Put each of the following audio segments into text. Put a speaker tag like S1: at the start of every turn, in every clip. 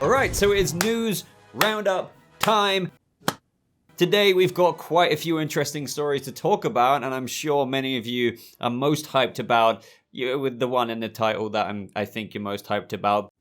S1: Alright, so it's news roundup time. Today we've got quite a few interesting stories to talk about, and I'm sure many of you are most hyped about, with the one in the title that I think you're most hyped about.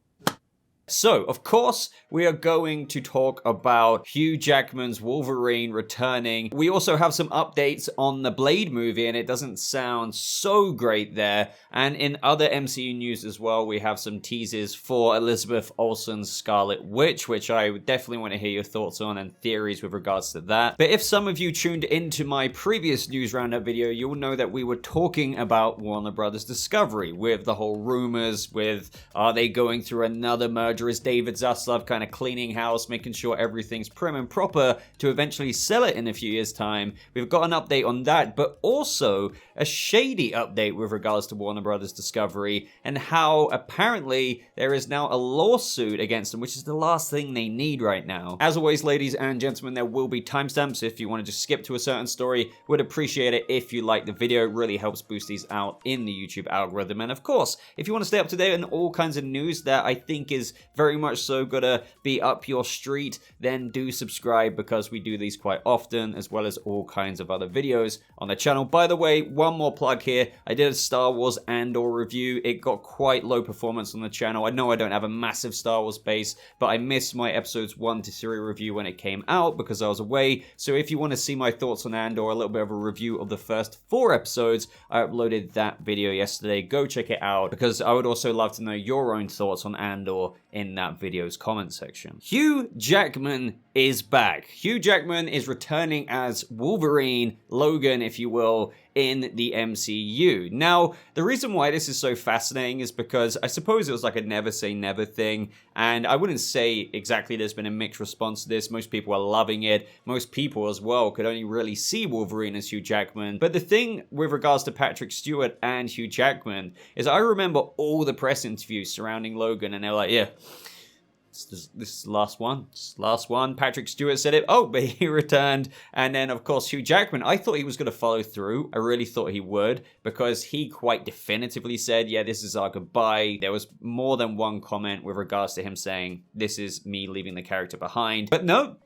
S1: So, of course, we are going to talk about Hugh Jackman's Wolverine returning. We also have some updates on the Blade movie, and it doesn't sound so great there. And in other MCU news as well, we have some teasers for Elizabeth Olsen's Scarlet Witch, which I definitely want to hear your thoughts on and theories with regards to that. But if some of you tuned into my previous news roundup video, you'll know that we were talking about Warner Brothers Discovery, with the whole rumors, with are they going through another merger? Is David Zaslav kind of cleaning house, making sure everything's prim and proper to eventually sell it in a few years' time? We've got an update on that, but also a shady update with regards to Warner Brothers Discovery and how apparently there is now a lawsuit against them, which is the last thing they need right now. As always, ladies and gentlemen, there will be timestamps if you want to just skip to a certain story. Would appreciate it if you like the video. It really helps boost these out in the YouTube algorithm. And of course, if you want to stay up to date on all kinds of news that I think is very much so gonna be up your street, then do subscribe, because we do these quite often, as well as all kinds of other videos on the channel. By the way, one more plug here. I did a Star Wars Andor review. It got quite low performance on the channel. I know I don't have a massive Star Wars base, but I missed my episodes 1 to 3 review when it came out because I was away. So if you want to see my thoughts on Andor, a little bit of a review of the first 4 episodes, I uploaded that video yesterday. Go check it out, because I would also love to know your own thoughts on Andor in that video's comment section. Hugh Jackman is back. Hugh Jackman is returning as Wolverine, Logan, if you will, in the MCU. Now, the reason why this is so fascinating is because I suppose it was like a never say never thing, and I wouldn't say exactly there's been a mixed response to this. Most people are loving it. Most people as well could only really see Wolverine as Hugh Jackman. But the thing with regards to Patrick Stewart and Hugh Jackman is I remember all the press interviews surrounding Logan, and they're like, yeah, this is the last one. This is the last one. Patrick Stewart said it. Oh, but he returned. And then, of course, Hugh Jackman, I thought he was going to follow through. I really thought he would, because he quite definitively said, yeah, this is our goodbye. There was more than one comment with regards to him saying, this is me leaving the character behind. But no.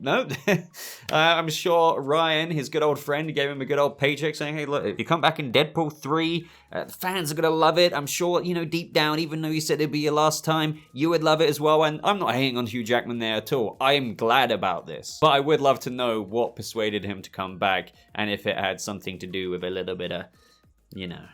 S1: I'm sure Ryan, his good old friend, gave him a good old paycheck saying, hey, look, if you come back in Deadpool 3, the fans are going to love it. I'm sure, deep down, even though you said it'd be your last time, you would love it as well. And I'm not hating on Hugh Jackman there at all. I am glad about this. But I would love to know what persuaded him to come back, and if it had something to do with a little bit of,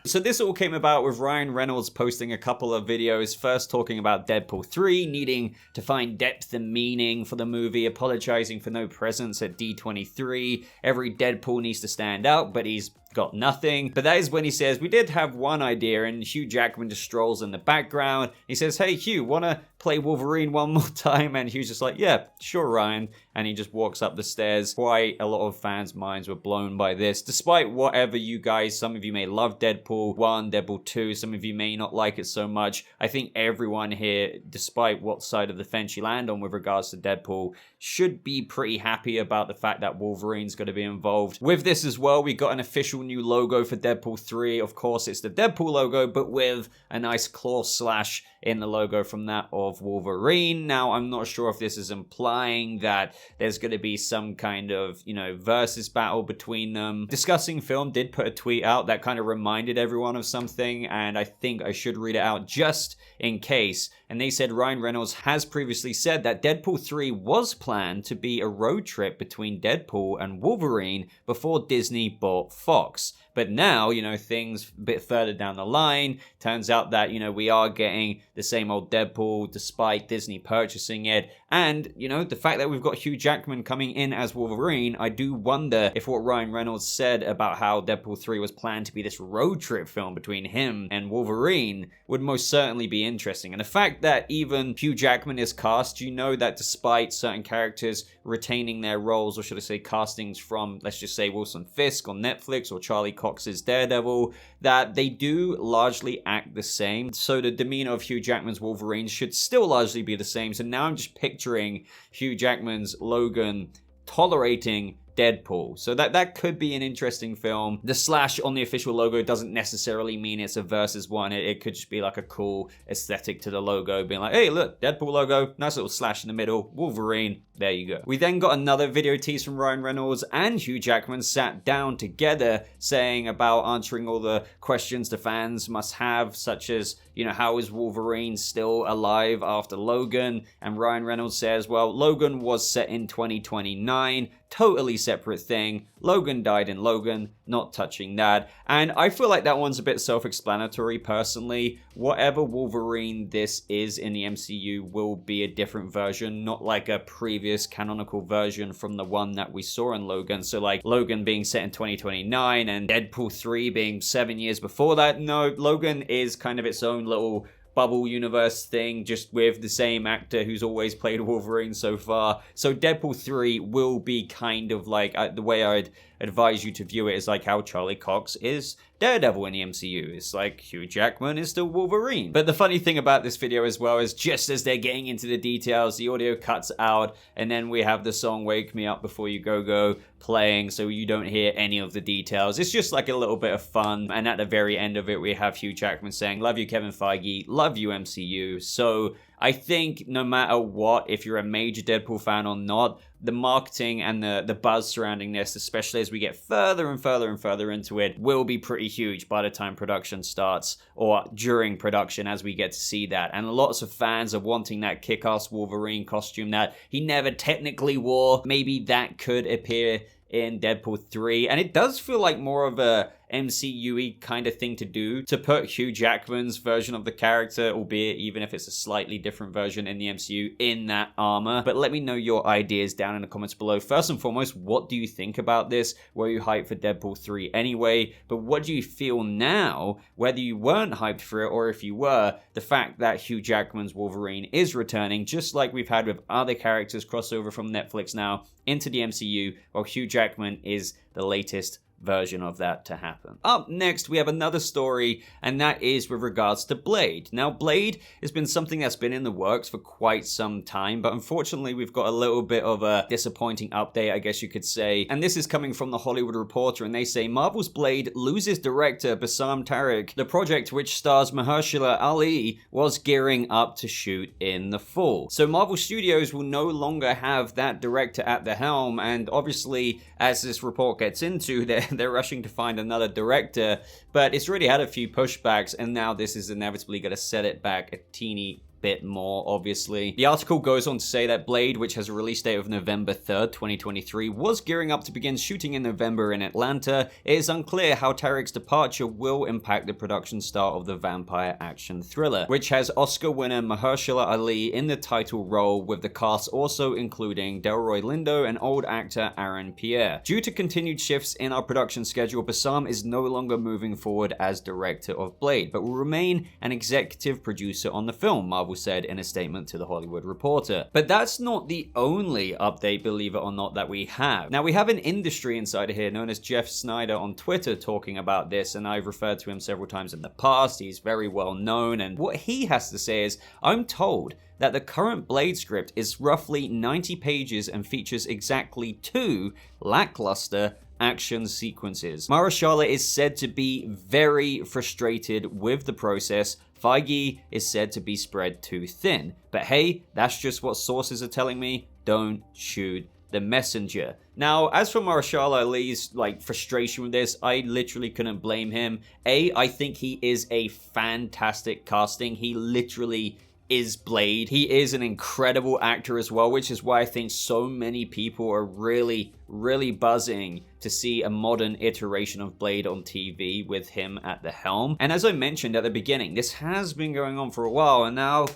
S1: So this all came about with Ryan Reynolds posting a couple of videos, first talking about Deadpool 3, needing to find depth and meaning for the movie, apologizing for no presence at D23. Every Deadpool needs to stand out, but he's got nothing. But that is when he says, we did have one idea, and Hugh Jackman just strolls in the background. He says, hey, Hugh, wanna play Wolverine one more time? And Hugh's just like, yeah, sure, Ryan. And he just walks up the stairs. Quite a lot of fans' minds were blown by this. Despite whatever you guys, some of you may love Deadpool 1, Deadpool 2, some of you may not like it so much. I think everyone here, despite what side of the fence you land on with regards to Deadpool, should be pretty happy about the fact that Wolverine's going to be involved. With this as well, we got an official new logo for Deadpool 3. Of course, it's the Deadpool logo, but with a nice claw slash in the logo from that of Wolverine. Now, I'm not sure if this is implying that there's going to be some kind of, versus battle between them. Discussing Film did put a tweet out that kind of reminded everyone of something, and I think I should read it out just in case. And they said Ryan Reynolds has previously said that Deadpool 3 was planned to be a road trip between Deadpool and Wolverine before Disney bought Fox. But now, things a bit further down the line, turns out that, we are getting the same old Deadpool despite Disney purchasing it. And, the fact that we've got Hugh Jackman coming in as Wolverine, I do wonder if what Ryan Reynolds said about how Deadpool 3 was planned to be this road trip film between him and Wolverine would most certainly be interesting. And the fact that even Hugh Jackman is cast, that despite certain characters retaining their roles, or should I say castings from, let's just say, Wilson Fisk on Netflix or Charlie Cox's Daredevil, that they do largely act the same. So the demeanor of Hugh Jackman's Wolverine should still largely be the same. So now I'm just picturing Hugh Jackman's Logan tolerating Deadpool. So that could be an interesting film. The slash on the official logo doesn't necessarily mean it's a versus one. It could just be like a cool aesthetic to the logo, being like, hey, look, Deadpool logo, nice little slash in the middle, Wolverine, there you go. We then got another video tease from Ryan Reynolds and Hugh Jackman sat down together saying about answering all the questions the fans must have, such as, how is Wolverine still alive after Logan? And Ryan Reynolds says, well, Logan was set in 2029, totally separate thing. Logan died in Logan, not touching that. And I feel like that one's a bit self-explanatory personally. Whatever Wolverine this is in the MCU will be a different version, not like a previous canonical version from the one that we saw in Logan. So like Logan being set in 2029 and Deadpool 3 being 7 years before that. No, Logan is kind of its own little bubble universe thing, just with the same actor who's always played Wolverine so far. So Deadpool 3 will be kind of like, the way I'd advise you to view it is like how Charlie Cox is Daredevil in the MCU. It's like Hugh Jackman is still Wolverine. But the funny thing about this video as well is just as they're getting into the details, the audio cuts out, and then we have the song Wake Me Up Before You Go playing, so you don't hear any of the details. It's just like a little bit of fun. And at the very end of it, we have Hugh Jackman saying, love you, Kevin Feige, love you, MCU. So I think no matter what, if you're a major Deadpool fan or not, the marketing and the buzz surrounding this, especially as we get further and further and further into it, will be pretty huge by the time production starts, or during production as we get to see that. And lots of fans are wanting that kick-ass Wolverine costume that he never technically wore. Maybe that could appear in Deadpool 3, and it does feel like more of a MCU-y kind of thing to do, to put Hugh Jackman's version of the character, albeit even if it's a slightly different version in the MCU, in that armor. But let me know your ideas down in the comments below. First and foremost, what do you think about this? Were you hyped for Deadpool 3 anyway? But what do you feel now, whether you weren't hyped for it or if you were, the fact that Hugh Jackman's Wolverine is returning, just like we've had with other characters crossover from Netflix now into the MCU, while Hugh Jackman is the latest version of that to happen. Up next, we have another story, and that is with regards to Blade. Now, Blade has been something that's been in the works for quite some time, but unfortunately, we've got a little bit of a disappointing update, I guess you could say. And this is coming from The Hollywood Reporter, and they say Marvel's Blade loses director Bassam Tariq. The project, which stars Mahershala Ali, was gearing up to shoot in the fall. So Marvel Studios will no longer have that director at the helm, and obviously, as this report gets into, they're rushing to find another director, but it's already had a few pushbacks, and now this is inevitably going to set it back a teeny bit more, obviously. The article goes on to say that Blade, which has a release date of November 3rd, 2023, was gearing up to begin shooting in November in Atlanta. It is unclear how Tariq's departure will impact the production start of the vampire action thriller, which has Oscar winner Mahershala Ali in the title role, with the cast also including Delroy Lindo and old actor Aaron Pierre. Due to continued shifts in our production schedule, Bassam is no longer moving forward as director of Blade, but will remain an executive producer on the film, Marvel said in a statement to The Hollywood Reporter. But that's not the only update, believe it or not, that we have. Now, we have an industry insider here known as Jeff Snyder on Twitter talking about this, and I've referred to him several times in the past. He's very well known, and what he has to say is, I'm told that the current Blade script is roughly 90 pages and features exactly 2 lackluster action sequences. Mahershala is said to be very frustrated with the process. Feige is said to be spread too thin. But hey, that's just what sources are telling me. Don't shoot the messenger. Now, as for Mahershala Ali's frustration with this, I literally couldn't blame him. I think he is a fantastic casting. He literally is Blade. He is an incredible actor as well, which is why I think so many people are really buzzing to see a modern iteration of Blade on TV with him at the helm. And as I mentioned at the beginning, this has been going on for a while, and now,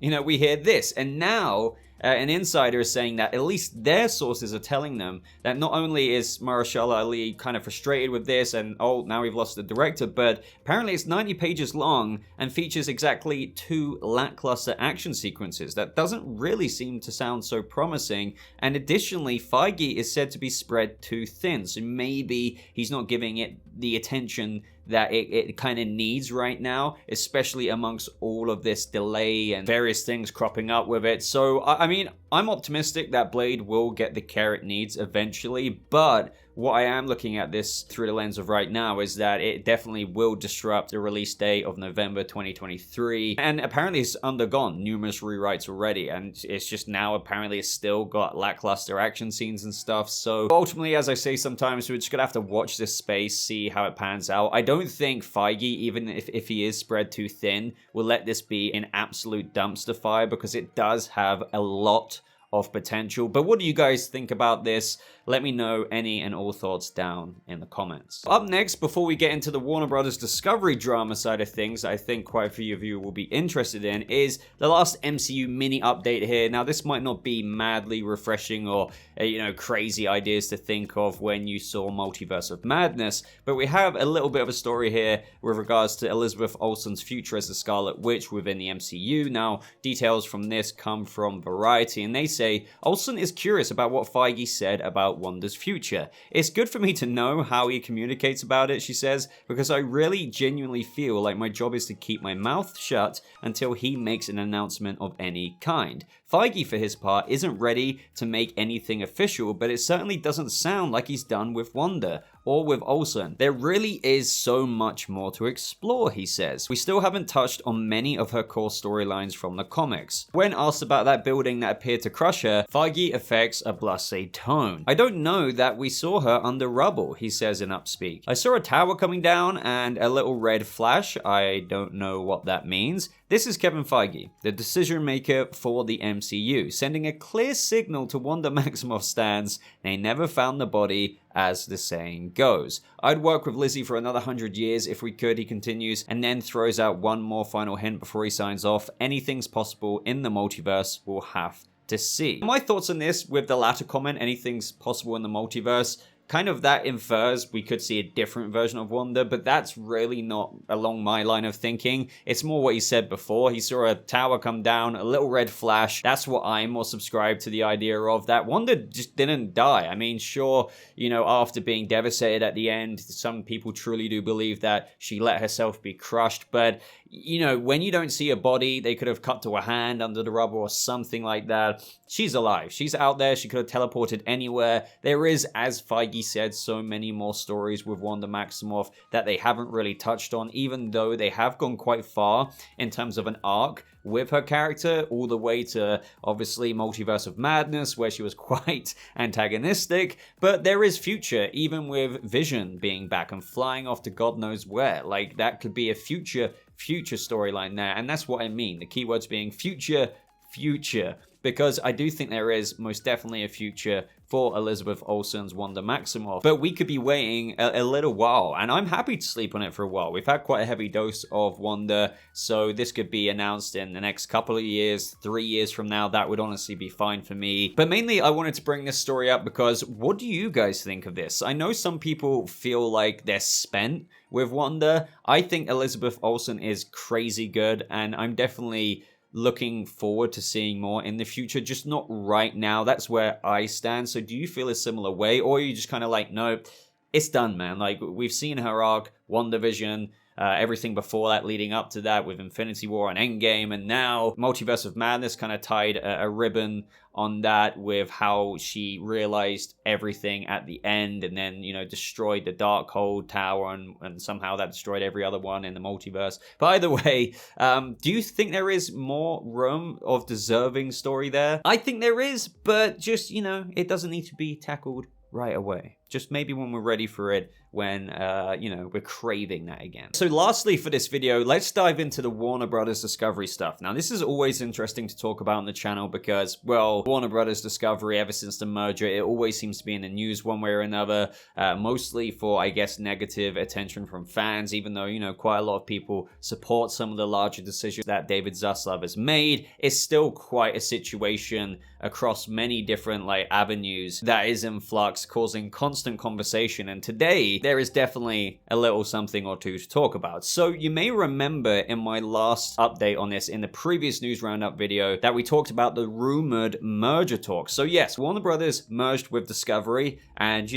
S1: we hear this, and now an insider is saying that at least their sources are telling them that not only is Mahershala Ali kind of frustrated with this and, now we've lost the director, but apparently it's 90 pages long and features exactly 2 lackluster action sequences. That doesn't really seem to sound so promising. And additionally, Feige is said to be spread too thin, so maybe he's not giving it the attention that it kind of needs right now, especially amongst all of this delay and various things cropping up with it. So, I mean, I'm optimistic that Blade will get the care it needs eventually, but what I am looking at this through the lens of right now is that it definitely will disrupt the release date of November 2023, and apparently it's undergone numerous rewrites already, and it's just now apparently it's still got lackluster action scenes and stuff. So ultimately, as I say sometimes, we're just gonna have to watch this space, see how it pans out. I don't think Feige, even if he is spread too thin, will let this be an absolute dumpster fire, because it does have a lot of potential. But what do you guys think about this? Let me know any and all thoughts down in the comments. Up next, before we get into the Warner Brothers Discovery drama side of things, I think quite a few of you will be interested in, is the last MCU mini update here. Now, this might not be madly refreshing or, crazy ideas to think of when you saw Multiverse of Madness, but we have a little bit of a story here with regards to Elizabeth Olsen's future as the Scarlet Witch within the MCU. Now, details from this come from Variety, and they say Olsen is curious about what Feige said about Wanda's future. It's good for me to know how he communicates about it, she says, because I really genuinely feel like my job is to keep my mouth shut until he makes an announcement of any kind. Feige, for his part, isn't ready to make anything official, but it certainly doesn't sound like he's done with Wanda or with Olsen. There really is so much more to explore, he says. We still haven't touched on many of her core storylines from the comics. When asked about that building that appeared to crush her, Feige affects a blasé tone. I don't know that we saw her under rubble, he says in Upspeak. I saw a tower coming down and a little red flash. I don't know what that means. This is Kevin Feige, the decision maker for the MCU, sending a clear signal to Wanda Maximoff's stans. They never found the body, as the saying goes. I'd work with Lizzie for another 100 years if we could, he continues, and then throws out one more final hint before he signs off. Anything's possible in the multiverse, we'll have to see. My thoughts on this with the latter comment, anything's possible in the multiverse, kind of that infers we could see a different version of Wanda, but that's really not along my line of thinking. It's more what he said before. He saw a tower come down, a little red flash. That's what I'm more subscribed to the idea of, that Wanda just didn't die. I mean, sure, after being devastated at the end, some people truly do believe that she let herself be crushed, but when you don't see a body, they could have cut to a hand under the rubble or something like that. She's alive. She's out there. She could have teleported anywhere. There is, as Feige said, so many more stories with Wanda Maximoff that they haven't really touched on, even though they have gone quite far in terms of an arc with her character, all the way to, obviously, Multiverse of Madness, where she was quite antagonistic. But there is future, even with Vision being back and flying off to God knows where. Like, that could be a future storyline there, and that's what I mean. The keywords being future, because I do think there is most definitely a future for Elizabeth Olsen's Wanda Maximoff, but we could be waiting a little while, and I'm happy to sleep on it for a while. We've had quite a heavy dose of Wanda, so this could be announced in the next couple of years, 3 years from now. That would honestly be fine for me. But mainly I wanted to bring this story up because what do you guys think of this? I know some people feel like they're spent with Wanda. I think Elizabeth Olsen is crazy good, and I'm definitely looking forward to seeing more in the future, just not right now. That's where I stand. So do you feel a similar way, or are you just kind of like, no, it's done, man? Like, we've seen her arc, WandaVision, everything before that leading up to that with Infinity War and Endgame, and now Multiverse of Madness kind of tied a ribbon on that with how she realized everything at the end and then, destroyed the Darkhold Tower and somehow that destroyed every other one in the multiverse. By the way, do you think there is more room of deserving story there? I think there is, but just, it doesn't need to be tackled right away. Just maybe when we're ready for it, when, we're craving that again. So lastly for this video, let's dive into the Warner Brothers Discovery stuff. Now, this is always interesting to talk about on the channel because, well, Warner Brothers Discovery, ever since the merger, it always seems to be in the news one way or another, mostly for, I guess, negative attention from fans, even though, quite a lot of people support some of the larger decisions that David Zaslav has made. It's still quite a situation across many different, avenues that is in flux, causing constant conversation, and today there is definitely a little something or two to talk about. So you may remember in my last update on this, in the previous news roundup video, that we talked about the rumored merger talks. So yes, Warner Brothers merged with Discovery, and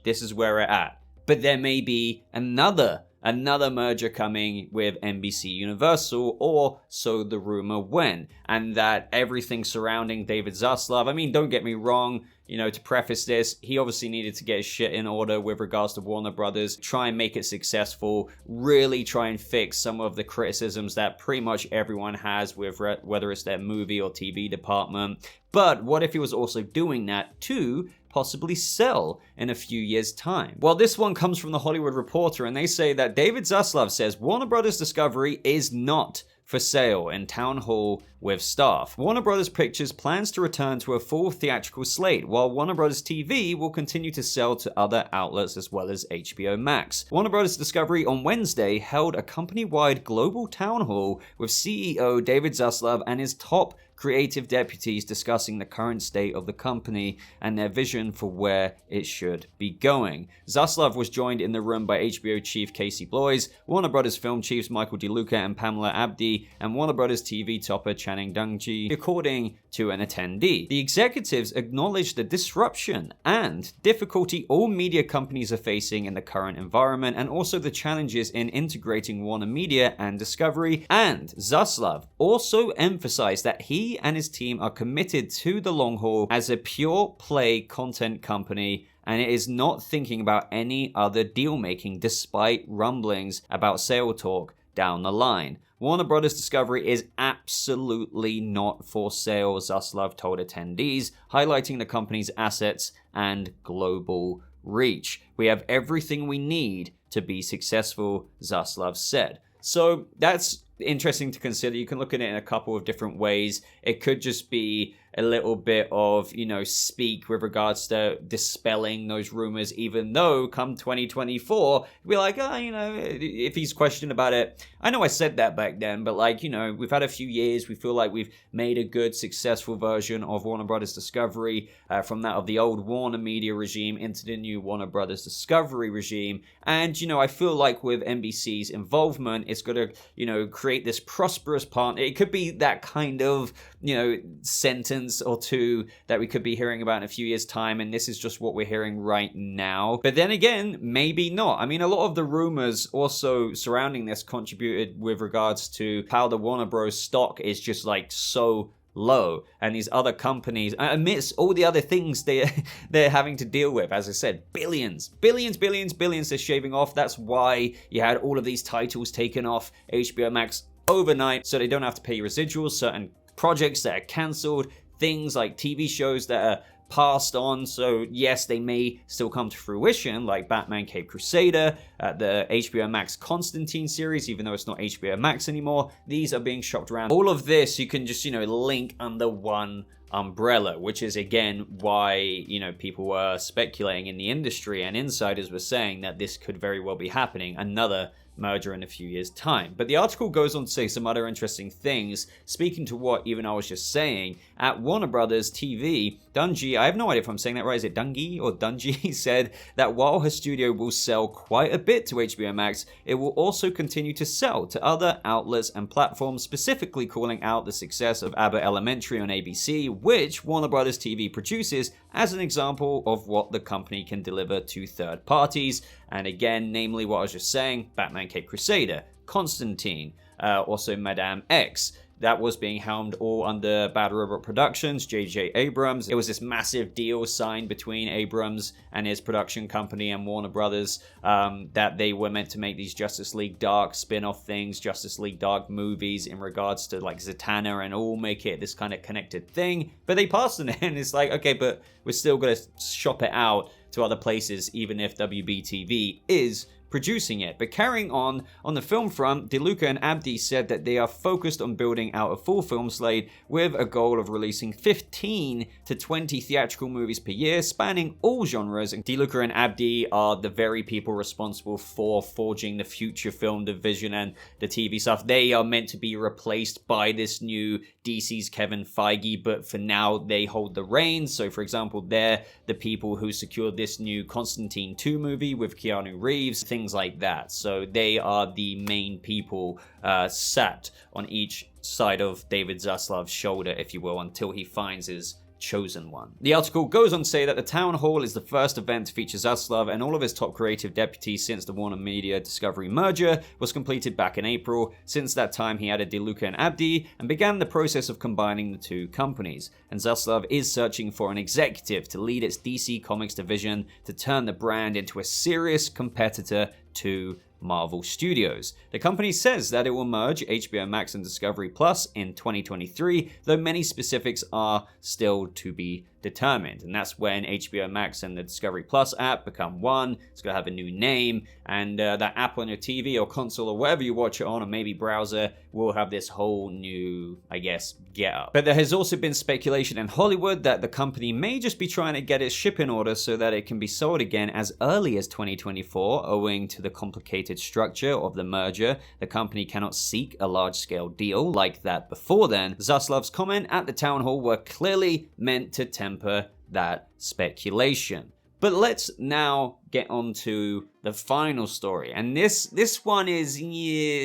S1: this is where we're at. But there may be another another merger coming with NBC Universal, or so the rumor went, and that everything surrounding David Zaslav, I mean, don't get me wrong, you know, to preface this, he obviously needed to get his shit in order with regards to Warner Brothers, try and make it successful, really try and fix some of the criticisms that pretty much everyone has with whether it's their movie or TV department. But what if he was also doing that to possibly sell in a few years' time? Well, this one comes from the Hollywood Reporter, and they say that David Zaslav says Warner Brothers Discovery is not for sale in town hall with staff. Warner Brothers Pictures plans to return to a full theatrical slate, while Warner Brothers TV will continue to sell to other outlets as well as HBO Max. Warner Brothers Discovery on Wednesday held a company-wide global town hall with CEO David Zaslav and his top creative deputies discussing the current state of the company and their vision for where it should be going. Zaslav was joined in the room by HBO chief Casey Bloys, Warner Brothers film chiefs Michael DeLuca and Pamela Abdi, and Warner Brothers TV topper Channing Dungji, according to an attendee. The executives acknowledged the disruption and difficulty all media companies are facing in the current environment, and also the challenges in integrating Warner Media and Discovery. And Zaslav also emphasized that he and his team are committed to the long haul as a pure play content company, and it is not thinking about any other deal making despite rumblings about sale talk down the line. Warner Brothers Discovery is absolutely not for sale, Zaslav told attendees, highlighting the company's assets and global reach. We have everything we need to be successful, Zaslav said. So that's interesting to consider. You can look at it in a couple of different ways. It could just be a little bit of, you know, speak with regards to dispelling those rumors, even though come 2024, we're like, oh, you know, if he's questioned about it, I know I said that back then, but like, you know, we've had a few years, we feel like we've made a good, successful version of Warner Brothers Discovery from that of the old Warner Media regime into the new Warner Brothers Discovery regime. And, you know, I feel like with NBC's involvement, it's going to, you know, create this prosperous partner. It could be that kind of, you know, sentence or two that we could be hearing about in a few years' time, and this is just what we're hearing right now. But then again, maybe not. I mean, a lot of the rumors also surrounding this contributed with regards to how the Warner Bros. Stock is just like so low, and these other companies, amidst all the other things they're having to deal with, as I said, billions they're shaving off. That's why you had all of these titles taken off HBO Max overnight, so they don't have to pay residuals, certain projects that are cancelled, things like TV shows that are passed on. So yes, they may still come to fruition, like Batman Cape Crusader, the HBO Max Constantine series, even though it's not HBO Max anymore. These are being shopped around. All of this you can just, you know, link under one umbrella, which is again why, you know, people were speculating in the industry, and insiders were saying that this could very well be happening, another merger in a few years' time. But the article goes on to say some other interesting things, speaking to what even I was just saying. At Warner Brothers TV, Dungji, I have no idea if I'm saying that right, is it Dungy or Dungji, said that while her studio will sell quite a bit to HBO Max, it will also continue to sell to other outlets and platforms, specifically calling out the success of Abbott Elementary on ABC, which Warner Brothers TV produces, as an example of what the company can deliver to third parties. And again, namely what I was just saying, Batman Cape Crusader, Constantine, also Madame X. That was being helmed all under Bad Robot Productions, J.J. Abrams. It was this massive deal signed between Abrams and his production company and Warner Brothers, that they were meant to make these Justice League Dark spin-off things, Justice League Dark movies in regards to like Zatanna, and all make it this kind of connected thing. But they passed on it, and it's like, okay, but we're still going to shop it out to other places, even if WBTV is producing it. But carrying on the film front, DeLuca and Abdi said that they are focused on building out a full film slate with a goal of releasing 15 to 20 theatrical movies per year, spanning all genres. And DeLuca and Abdi are the very people responsible for forging the future film division and the TV stuff. They are meant to be replaced by this new DC's Kevin Feige, but for now they hold the reins. So for example, they're the people who secured this new Constantine 2 movie with Keanu Reeves, things like that. So they are the main people sat on each side of David Zaslav's shoulder, if you will, until he finds his chosen one. The article goes on to say that the town hall is the first event to feature Zaslav and all of his top creative deputies since the Warner Media Discovery merger was completed back in April. Since that time, he added DeLuca and Abdi and began the process of combining the two companies. And Zaslav is searching for an executive to lead its DC Comics division to turn the brand into a serious competitor to Marvel Studios. The company says that it will merge HBO Max and Discovery Plus in 2023, though many specifics are still to be determined. And that's when HBO Max and the Discovery Plus app become one. It's going to have a new name, and that app on your TV or console or wherever you watch it on, or maybe browser, will have this whole new, I guess, get up. But there has also been speculation in Hollywood that the company may just be trying to get its ship in order so that it can be sold again as early as 2024, owing to the complicated structure of the merger. The company cannot seek a large-scale deal like that before then. Zaslav's comment at the town hall were clearly meant to temper that speculation. But let's now get on to the final story. And this one is,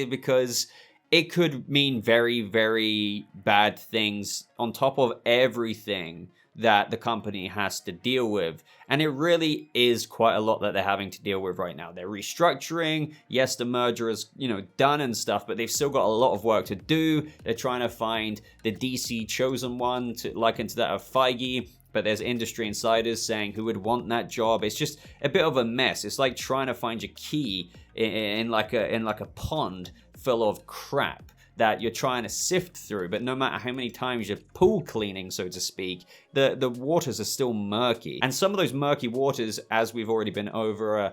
S1: because it could mean very, very bad things on top of everything that the company has to deal with. And it really is quite a lot that they're having to deal with right now. They're restructuring. Yes, the merger is, done and stuff, but they've still got a lot of work to do. They're trying to find the DC chosen one to liken to that of Feige. But there's industry insiders saying who would want that job. It's just a bit of a mess. It's like trying to find your key in like a pond full of crap that you're trying to sift through. But no matter how many times you're pool cleaning, so to speak, the waters are still murky. And some of those murky waters, as we've already been over,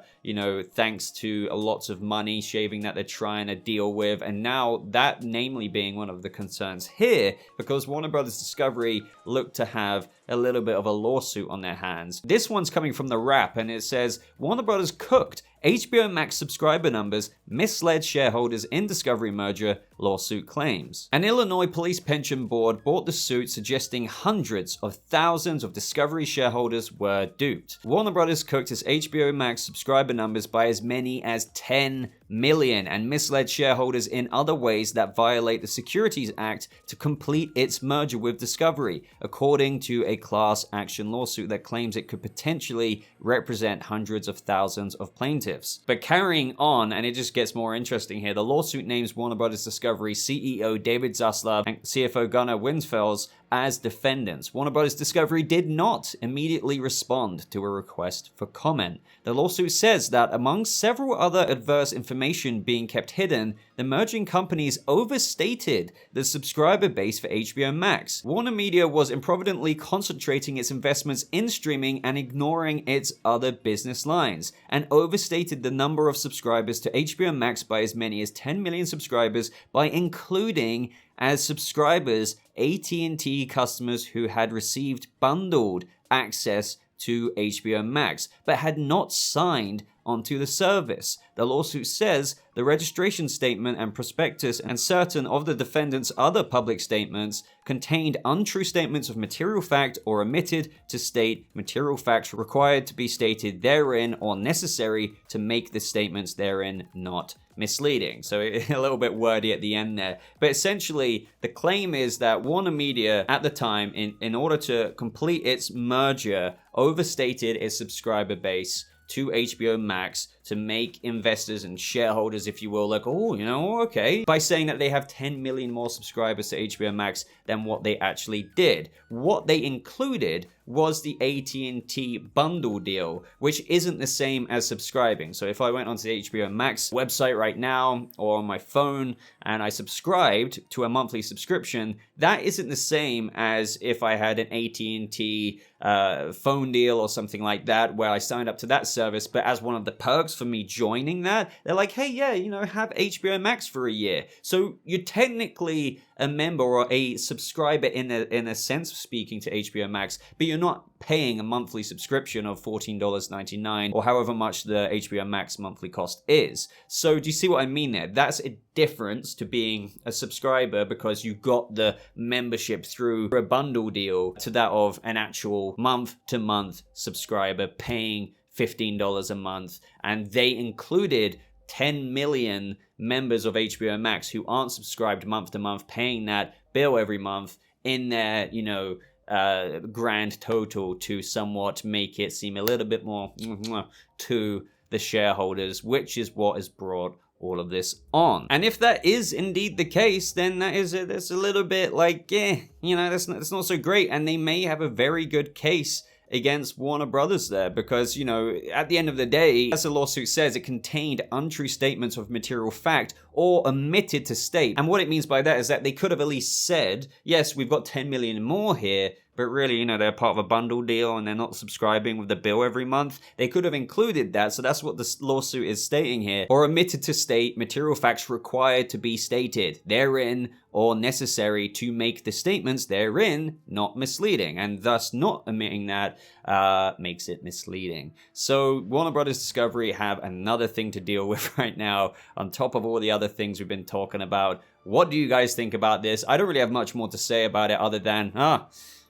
S1: thanks to lots of money shaving that they're trying to deal with. And now that namely being one of the concerns here, because Warner Brothers Discovery look to have a little bit of a lawsuit on their hands. This one's coming from The Wrap, and it says, Warner Brothers cooked HBO Max subscriber numbers, misled shareholders in Discovery merger, lawsuit claims. An Illinois police pension board bought the suit, suggesting hundreds of thousands of Discovery shareholders were duped. Warner Brothers cooked its HBO Max subscriber numbers by as many as 10 million and misled shareholders in other ways that violate the Securities Act to complete its merger with Discovery, according to a class action lawsuit that claims it could potentially represent hundreds of thousands of plaintiffs. But carrying on, and it just gets more interesting here, the lawsuit names Warner Brothers Discovery CEO David Zaslav and CFO Gunnar Winsfels as defendants. Warner Brothers Discovery did not immediately respond to a request for comment. The lawsuit says that among several other adverse information being kept hidden, the merging companies overstated the subscriber base for HBO Max. Warner Media was improvidently concentrating its investments in streaming and ignoring its other business lines, and overstated the number of subscribers to HBO Max by as many as 10 million subscribers by including as subscribers AT&T customers who had received bundled access to HBO Max, but had not signed onto the service. The lawsuit says the registration statement and prospectus and certain of the defendants' other public statements contained untrue statements of material fact or omitted to state material facts required to be stated therein or necessary to make the statements therein not misleading. So a little bit wordy at the end there. But essentially, the claim is that Warner Media at the time, in order to complete its merger, overstated its subscriber base to HBO Max to make investors and shareholders, if you will, like, okay, by saying that they have 10 million more subscribers to HBO Max than what they actually did. What they included was the AT&T bundle deal, which isn't the same as subscribing. So if I went onto the HBO Max website right now or on my phone and I subscribed to a monthly subscription, that isn't the same as if I had an AT&T phone deal or something like that where I signed up to that service. But as one of the perks for me joining that, they're like, hey, yeah, have HBO Max for a year. So you're technically a member or a subscriber in a sense of speaking to HBO Max, but you're not paying a monthly subscription of $14.99 or however much the HBO Max monthly cost is. So do you see what I mean there? That's a difference to being a subscriber because you got the membership through a bundle deal to that of an actual month-to-month subscriber paying $15 a month, and they included 10 million members of HBO Max who aren't subscribed month to month, paying that bill every month in their, grand total to somewhat make it seem a little bit more to the shareholders, which is what has brought all of this on. And if that is indeed the case, then that's a little bit like, that's not so great. And they may have a very good case against Warner Brothers there, because, at the end of the day, as the lawsuit says, it contained untrue statements of material fact or omitted to state. And what it means by that is that they could have at least said, yes, we've got 10 million more here, but really, they're part of a bundle deal and they're not subscribing with the bill every month. They could have included that, so that's what this lawsuit is stating here. Or omitted to state material facts required to be stated therein or necessary to make the statements therein not misleading. And thus not omitting that makes it misleading. So Warner Brothers Discovery have another thing to deal with right now on top of all the other things we've been talking about. What do you guys think about this? I don't really have much more to say about it other than,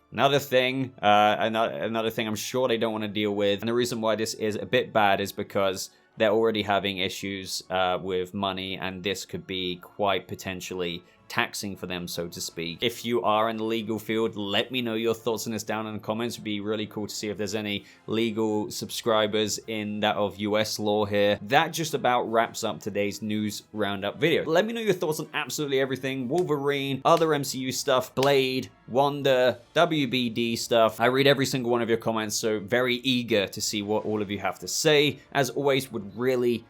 S1: another thing I'm sure they don't want to deal with. And the reason why this is a bit bad is because they're already having issues with money, and this could be quite potentially taxing for them, so to speak. If you are in the legal field, let me know your thoughts on this down in the comments. It'd be really cool to see if there's any legal subscribers in that of US law here. That just about wraps up today's news roundup video. Let me know your thoughts on absolutely everything: Wolverine, other MCU stuff, Blade, Wanda, WBD stuff. I read every single one of your comments, so very eager to see what all of you have to say. As always, would really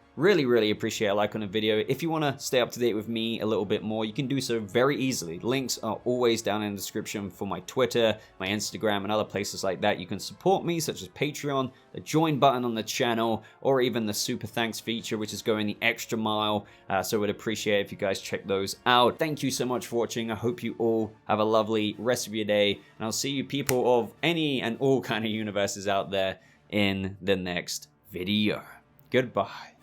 S1: appreciate a like on the video. If you want to stay up to date with me a little bit more, you can do so very easily. Links are always down in the description for my Twitter, my Instagram, and other places like that. You can support me, such as Patreon, the join button on the channel, or even the super thanks feature, which is going the extra mile. So I would appreciate it if you guys check those out. Thank you so much for watching. I hope you all have a lovely rest of your day, and I'll see you people of any and all kind of universes out there in the next video. Goodbye.